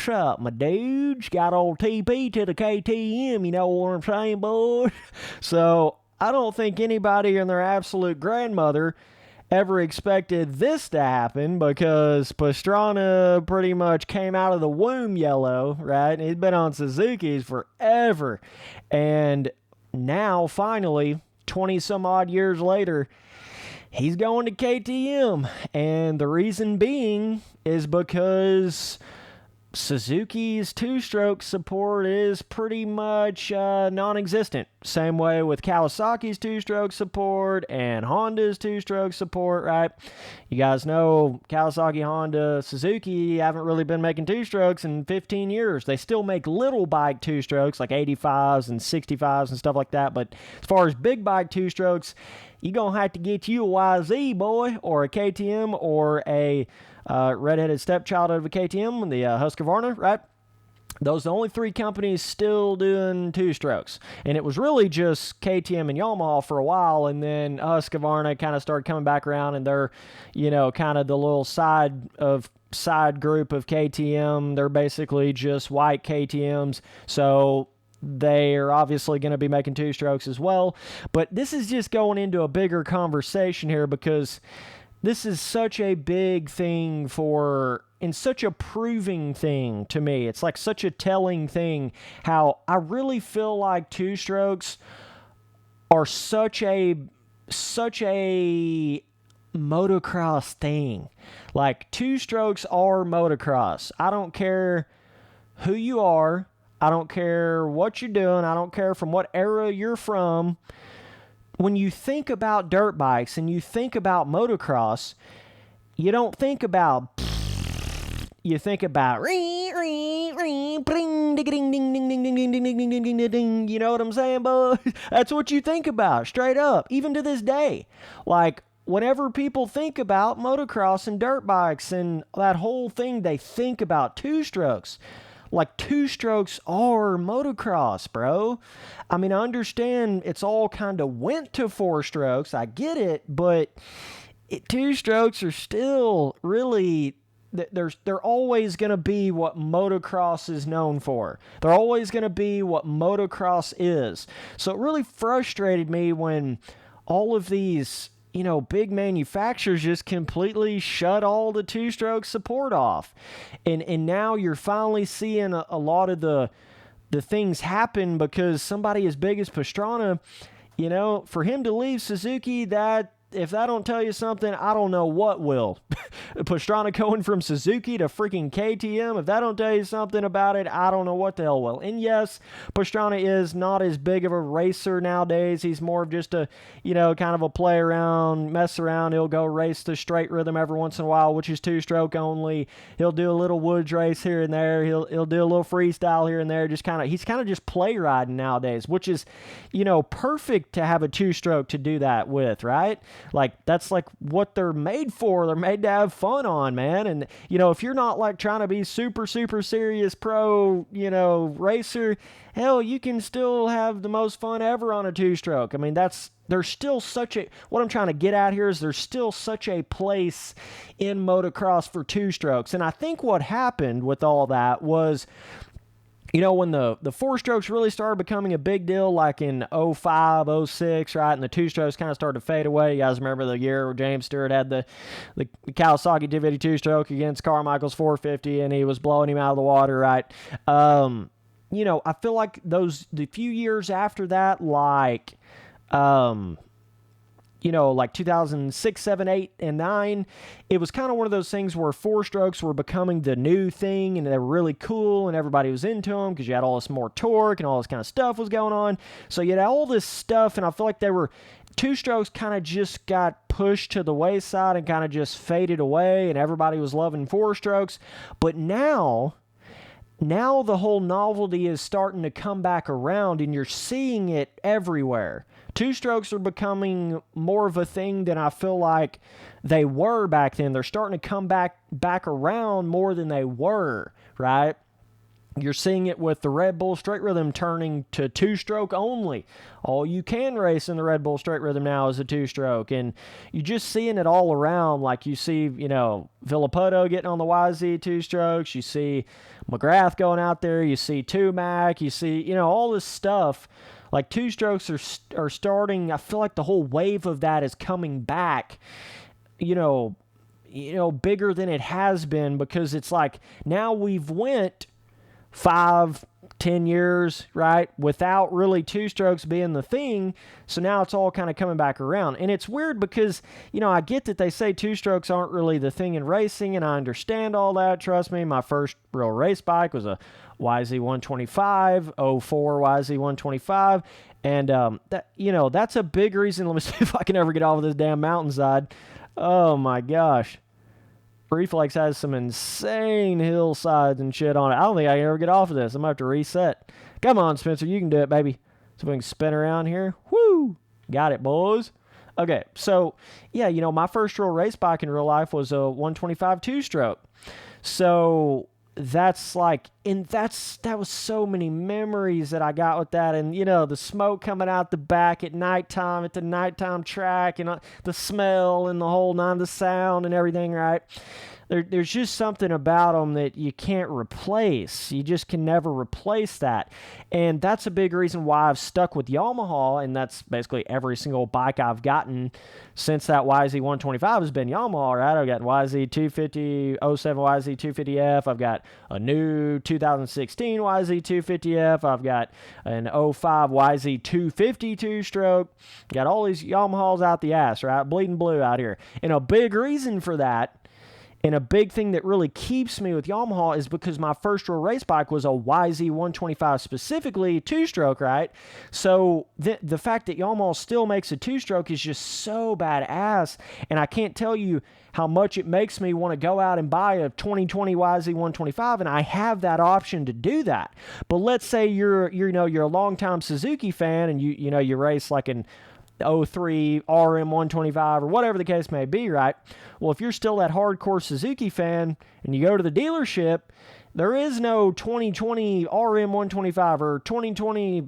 What's up, my dudes? Got old TP to the KTM, you know what I'm saying, boys? So, I don't think anybody and their absolute grandmother ever expected this to happen because Pastrana pretty much came out of the womb yellow, right? He's been on Suzuki's forever. And now, finally, 20 some odd years later, he's going to KTM. And the reason being is because Suzuki's two-stroke support is pretty much non-existent. Same way with Kawasaki's two-stroke support and Honda's two-stroke support, right? You guys know Kawasaki, Honda, Suzuki haven't really been making two-strokes in 15 years. They still make little bike two-strokes like 85s and 65s and stuff like that, but as far as big bike two-strokes, you're going to have to get you a YZ, boy, or a KTM, or a redheaded stepchild of a KTM, the Husqvarna, right? Those are the only three companies still doing two-strokes. And it was really just KTM and Yamaha for a while, and then Husqvarna kind of started coming back around, and they're, kind of the little side group of KTM. They're basically just white KTMs, so they are obviously going to be making two-strokes as well. But this is just going into a bigger conversation here because this is such a big thing and such a proving thing to me. It's like such a telling thing how I really feel like two-strokes are such a motocross thing. Like, two-strokes are motocross. I don't care who you are. I don't care what you're doing. I don't care from what era you're from. When you think about dirt bikes and you think about motocross, you don't think about, you think about, you know what I'm saying, boys? That's what you think about, straight up, even to this day. Like, whenever people think about motocross and dirt bikes and that whole thing, they think about two-strokes. Like, two-strokes are motocross, bro. I mean, I understand it's all kind of went to four-strokes. I get it, but two-strokes are still really, they're always going to be what motocross is known for. They're always going to be what motocross is. So it really frustrated me when all of these big manufacturers just completely shut all the two-stroke support off. And now you're finally seeing a lot of the things happen because somebody as big as Pastrana, for him to leave Suzuki, if that don't tell you something, I don't know what will. Pastrana going from Suzuki to freaking KTM, if that don't tell you something about it, I don't know what the hell will. And yes, Pastrana is not as big of a racer nowadays. He's more of just a, kind of a play around, mess around. He'll go race the straight rhythm every once in a while, which is two-stroke only. He'll do a little woods race here and there. He'll do a little freestyle here and there. He's kind of just play riding nowadays, which is, perfect to have a two-stroke to do that with, right? Like, that's like what they're made for. They're made to have fun on, man. And, if you're not like trying to be super, super serious pro, racer, hell, you can still have the most fun ever on a two-stroke. I mean, there's still what I'm trying to get at here is there's still such a place in motocross for two-strokes. And I think what happened with all that was, when the four-strokes really started becoming a big deal, like in 05, 06, right, and the two-strokes kind of started to fade away. You guys remember the year where James Stewart had the Kawasaki 250 two-stroke against Carmichael's 450, and he was blowing him out of the water, right? I feel like the few years after that, like 2006, 7, 8, and 9, it was kind of one of those things where four-strokes were becoming the new thing, and they were really cool, and everybody was into them because you had all this more torque and all this kind of stuff was going on. So you had all this stuff, and I feel like two-strokes kind of just got pushed to the wayside and kind of just faded away, and everybody was loving four-strokes. But now the whole novelty is starting to come back around, and you're seeing it everywhere. Two-strokes are becoming more of a thing than I feel like they were back then. They're starting to come back around more than they were, right? You're seeing it with the Red Bull Straight Rhythm turning to two-stroke only. All you can race in the Red Bull Straight Rhythm now is a two-stroke. And you're just seeing it all around. Like you see, Villapoto getting on the YZ two-strokes. You see McGrath going out there. You see Tumac. You see, all this stuff. Like two-strokes are starting. I feel like the whole wave of that is coming back, bigger than it has been, because it's like now we've went 5-10 years, right, without really two-strokes being the thing. So now it's all kind of coming back around. And it's weird because, I get that they say two-strokes aren't really the thing in racing, and I understand all that. Trust me, my first real race bike was a YZ125, 04 YZ125. And, that's a big reason. Let me see if I can ever get off of this damn mountainside. Oh, my gosh. Reflex has some insane hillsides and shit on it. I don't think I can ever get off of this. I'm going to have to reset. Come on, Spencer. You can do it, baby. So we can spin around here. Woo! Got it, boys. Okay, so, yeah, my first real race bike in real life was a 125 two-stroke. So that's like, that was so many memories that I got with that. And, the smoke coming out the back at nighttime, at the nighttime track, and the smell and the whole the sound and everything, right? There's just something about them that you can't replace. You just can never replace that. And that's a big reason why I've stuck with Yamaha, and that's basically every single bike I've gotten since that YZ125 has been Yamaha, right? I've got YZ250, 07 YZ250F. I've got a new 2016 YZ250F. I've got an 05 YZ250 two-stroke. Got all these Yamahas out the ass, right? Bleeding blue out here. And a big reason for that, and a big thing that really keeps me with Yamaha, is because my first real race bike was a YZ125 specifically, two-stroke, right? So the fact that Yamaha still makes a two-stroke is just so badass, and I can't tell you how much it makes me want to go out and buy a 2020 YZ125, and I have that option to do that. But let's say you're a longtime Suzuki fan, and you race like an 03 RM125 or whatever the case may be, right? Well, if you're still that hardcore Suzuki fan and you go to the dealership, there is no 2020 RM125 or 2020,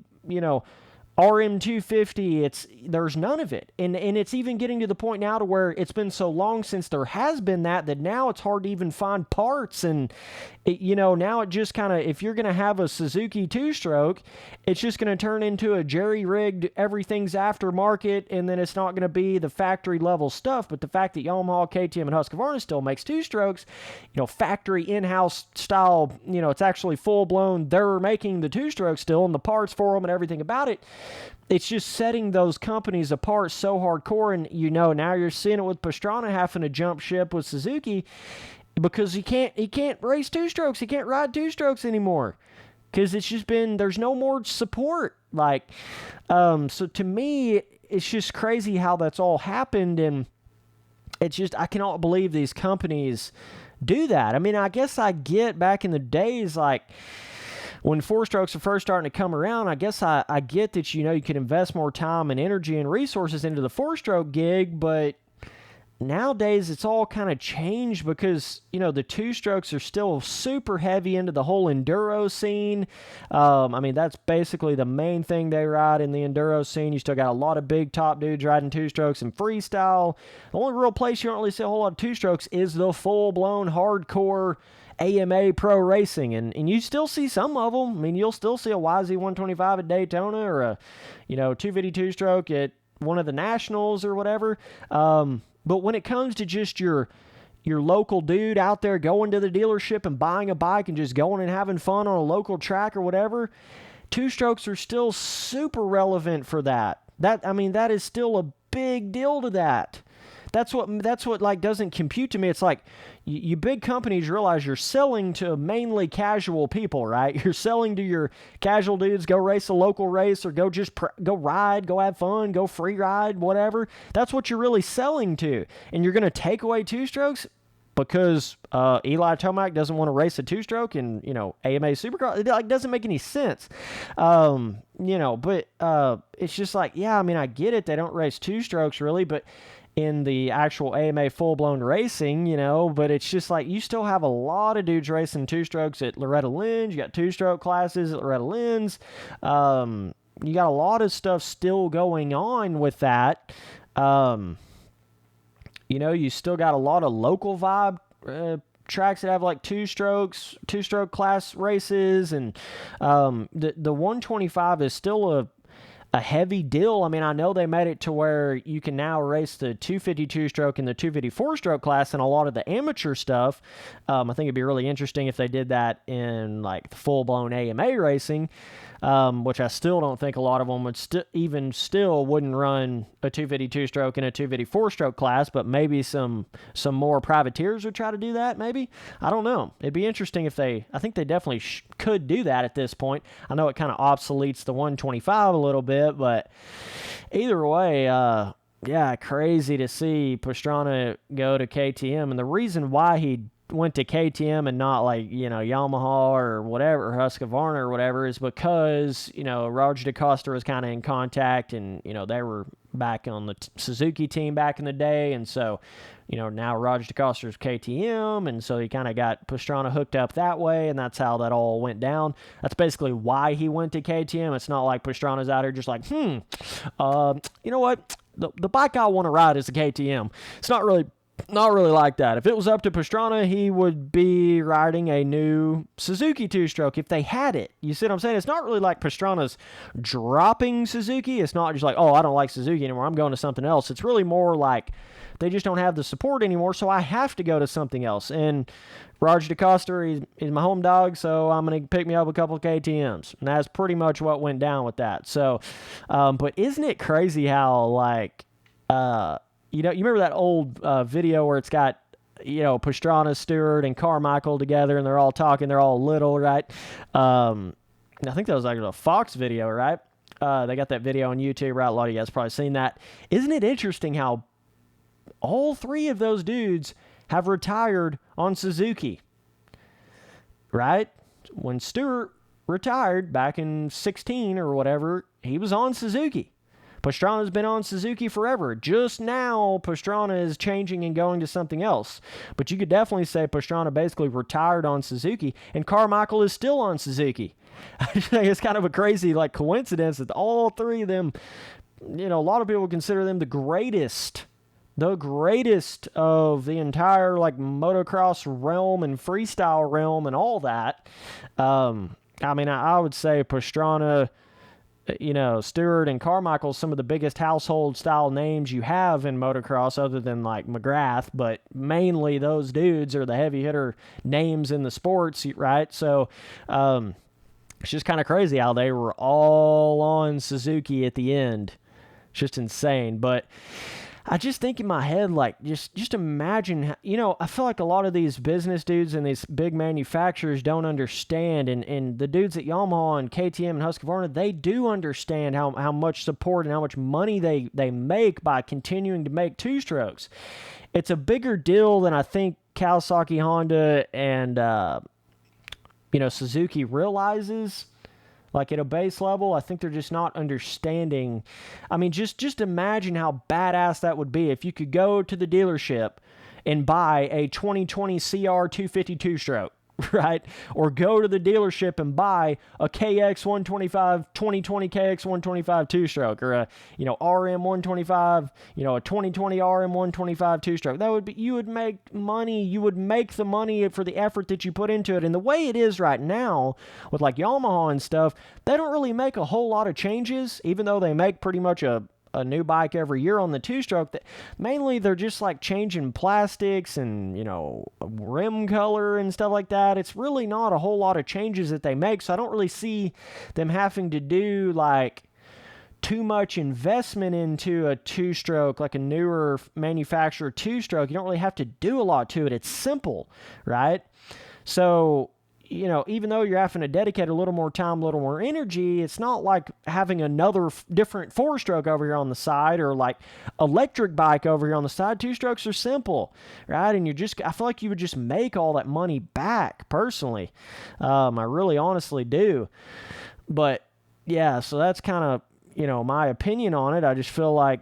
RM250. There's none of it. And it's even getting to the point now to where it's been so long since there has been that now it's hard to even find parts. And, now it just kind of, if you're going to have a Suzuki two-stroke, it's just going to turn into a jerry-rigged, everything's aftermarket, and then it's not going to be the factory-level stuff. But the fact that Yamaha, KTM, and Husqvarna still makes two-strokes, factory in-house style, it's actually full-blown, they're making the two-stroke still, and the parts for them and everything about it. It's just setting those companies apart so hardcore. And now you're seeing it with Pastrana having to jump ship with Suzuki because he can't race two-strokes. He can't ride two-strokes anymore because it's just there's no more support. So to me, it's just crazy how that's all happened. And it's just, I cannot believe these companies do that. I mean, I guess I get back in the days, when four-strokes are first starting to come around, I guess I get that, you can invest more time and energy and resources into the four-stroke gig, but nowadays it's all kind of changed because, the two-strokes are still super heavy into the whole enduro scene. That's basically the main thing they ride in the enduro scene. You still got a lot of big top dudes riding two-strokes and freestyle. The only real place you don't really see a whole lot of two-strokes is the full-blown hardcore AMA pro racing, and you still see some of them. You'll still see a YZ125 at Daytona or a 252 stroke at one of the nationals or whatever. But when it comes to just your local dude out there going to the dealership and buying a bike and just going and having fun on a local track or whatever, two-strokes are still super relevant for that. That is still a big deal to that. That's what doesn't compute to me. It's like you big companies realize you're selling to mainly casual people, right? You're selling to your casual dudes, go race a local race or go just go ride, go have fun, go free ride, whatever. That's what you're really selling to. And you're going to take away two-strokes because Eli Tomac doesn't want to race a two-stroke in, AMA Supercross. It doesn't make any sense. But it's just I get it. They don't race two-strokes really, but in the actual AMA full-blown racing, but it's just like you still have a lot of dudes racing two-strokes at Loretta Lynn's. You got two-stroke classes at Loretta Lynn's. You got a lot of stuff still going on with that. You still got a lot of local vibe tracks that have like two-stroke class races, and the 125 is still a heavy deal. I mean, I know they made it to where you can now race the 252 stroke and the 254 stroke class in a lot of the amateur stuff. I think it'd be really interesting if they did that in like the full-blown AMA racing, which I still don't think a lot of them would wouldn't run a 252 stroke and a 254 stroke class, but maybe some more privateers would try to do that. Maybe, I don't know. It'd be interesting if I think they definitely could do that at this point. I know it kind of obsoletes the 125 a little bit, but either way, yeah, crazy to see Pastrana go to KTM, and the reason why he went to KTM and not like, Yamaha or whatever, or Husqvarna or whatever, is because, Roger DeCoster was kind of in contact, and, they were back on the Suzuki team back in the day, and so, now Roger DeCoster's KTM, and so he kind of got Pastrana hooked up that way, and that's how that all went down. That's basically why he went to KTM. It's not like Pastrana's out here just like, you know what, the bike I want to ride is a KTM. It's not really like that. If it was up to Pastrana, he would be riding a new Suzuki two-stroke if they had it. You see what I'm saying? It's not really like Pastrana's dropping Suzuki. It's not just like, oh, I don't like Suzuki anymore, I'm going to something else. It's really more like they just don't have the support anymore, so I have to go to something else. And Roger DeCoster, he's my home dog, so I'm going to pick me up a couple of KTMs. And that's pretty much what went down with that. So, but isn't it crazy how, like, you remember that old video where it's got, Pastrana, Stewart, and Carmichael together, and they're all talking, they're all little, right? I think that was like a Fox video, right? They got that video on YouTube, right? A lot of you guys probably seen that. Isn't it interesting how all three of those dudes have retired on Suzuki, right? When Stewart retired back in 16 or whatever, he was on Suzuki. Pastrana's been on Suzuki forever. Just now, Pastrana is changing and going to something else. But you could definitely say Pastrana basically retired on Suzuki, and Carmichael is still on Suzuki. I think it's kind of a crazy coincidence that all three of them, a lot of people consider them the greatest of the entire motocross realm and freestyle realm and all that. I would say Pastrana, Stewart and Carmichael, some of the biggest household style names you have in motocross other than McGrath, but mainly those dudes are the heavy hitter names in the sports, right? So, it's just kind of crazy how they were all on Suzuki at the end. It's just insane. But I just think in my head, just imagine, I feel like a lot of these business dudes and these big manufacturers don't understand, and the dudes at Yamaha and KTM and Husqvarna, they do understand how much support and how much money they make by continuing to make two-strokes. It's a bigger deal than I think Kawasaki, Honda, and, Suzuki realizes. At a base level, I think they're just not understanding. I mean, just imagine how badass that would be if you could go to the dealership and buy a 2020 CR 252 stroke, right? Or go to the dealership and buy a KX125, 2020 KX125 two-stroke, or a, RM125, a 2020 RM125 two-stroke. That would be, you would make money. You would make the money for the effort that you put into it. And the way it is right now with Yamaha and stuff, they don't really make a whole lot of changes, even though they make pretty much a new bike every year on the two-stroke. That mainly they're just changing plastics and rim color and stuff like that. It's really not a whole lot of changes that they make, so I don't really see them having to do too much investment into a two-stroke, a newer manufacturer two-stroke. You don't really have to do a lot to it. It's simple, right? So even though you're having to dedicate a little more time, a little more energy, it's not like having another different four-stroke over here on the side, or electric bike over here on the side. Two-strokes are simple, right? And I feel like you would just make all that money back, personally. I really honestly do. But, yeah, so that's kind of, my opinion on it. I just feel like,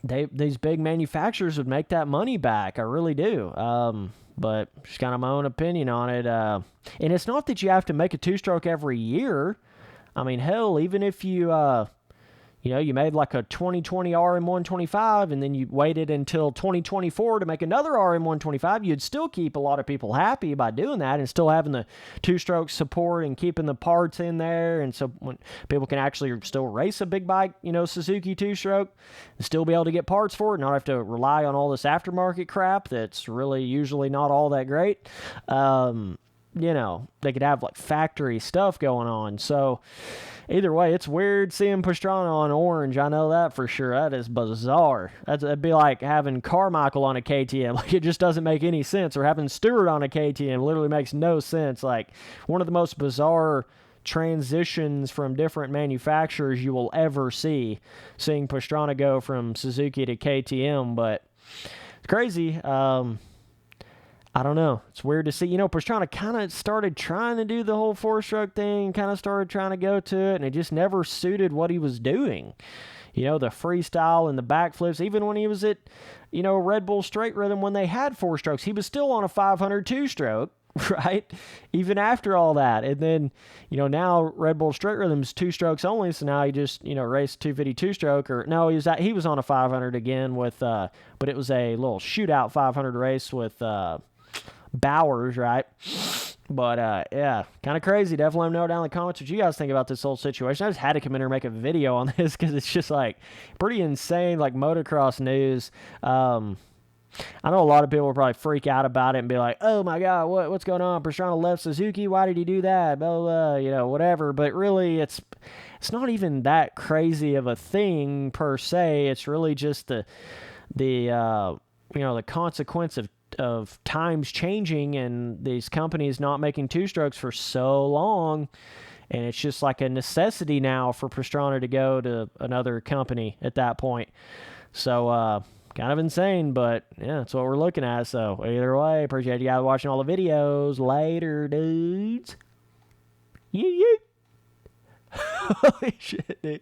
these big manufacturers would make that money back. I really do. But just kind of my own opinion on it. And it's not that you have to make a two-stroke every year. I mean, hell, even if you made like a 2020 RM125 and then you waited until 2024 to make another RM125, you'd still keep a lot of people happy by doing that and still having the two-stroke support and keeping the parts in there. And so when people can actually still race a big bike, Suzuki two-stroke, and still be able to get parts for it, not have to rely on all this aftermarket crap that's really usually not all that great. They could have like factory stuff going on. So either way, it's weird seeing Pastrana on orange. I know that for sure. That is bizarre. That'd be like having Carmichael on a KTM. Like, it just doesn't make any sense. Or having Stewart on a KTM literally makes no sense. Like, one of the most bizarre transitions from different manufacturers you will ever see, seeing Pastrana go from Suzuki to KTM. But it's crazy. I don't know. It's weird to see. Pastrana kind of started trying to do the whole four-stroke thing, kind of started trying to go to it, and it just never suited what he was doing. The freestyle and the backflips, even when he was at, Red Bull Straight Rhythm when they had four strokes, he was still on a 500 two-stroke, right? Even after all that. And then, now Red Bull Straight Rhythm's two strokes only, so now he just, raced 250 two-stroke, or no, he was on a 500 again with, but it was a little shootout 500 race with, Bowers, right? But, yeah, kind of crazy. Definitely let me know down in the comments what you guys think about this whole situation. I just had to come in here and make a video on this because it's just, like, pretty insane, like, motocross news. I know a lot of people will probably freak out about it and be like, oh, my God, what's going on? Pastrana left Suzuki. Why did he do that? Blah, blah, blah, whatever. But really, it's not even that crazy of a thing, per se. It's really just the consequence of times changing and these companies not making two strokes for so long, and it's just like a necessity now for Pastrana to go to another company at that point. So kind of insane, but yeah, that's what we're looking at. So either way, appreciate you guys watching all the videos. Later, dudes. Holy shit, dude.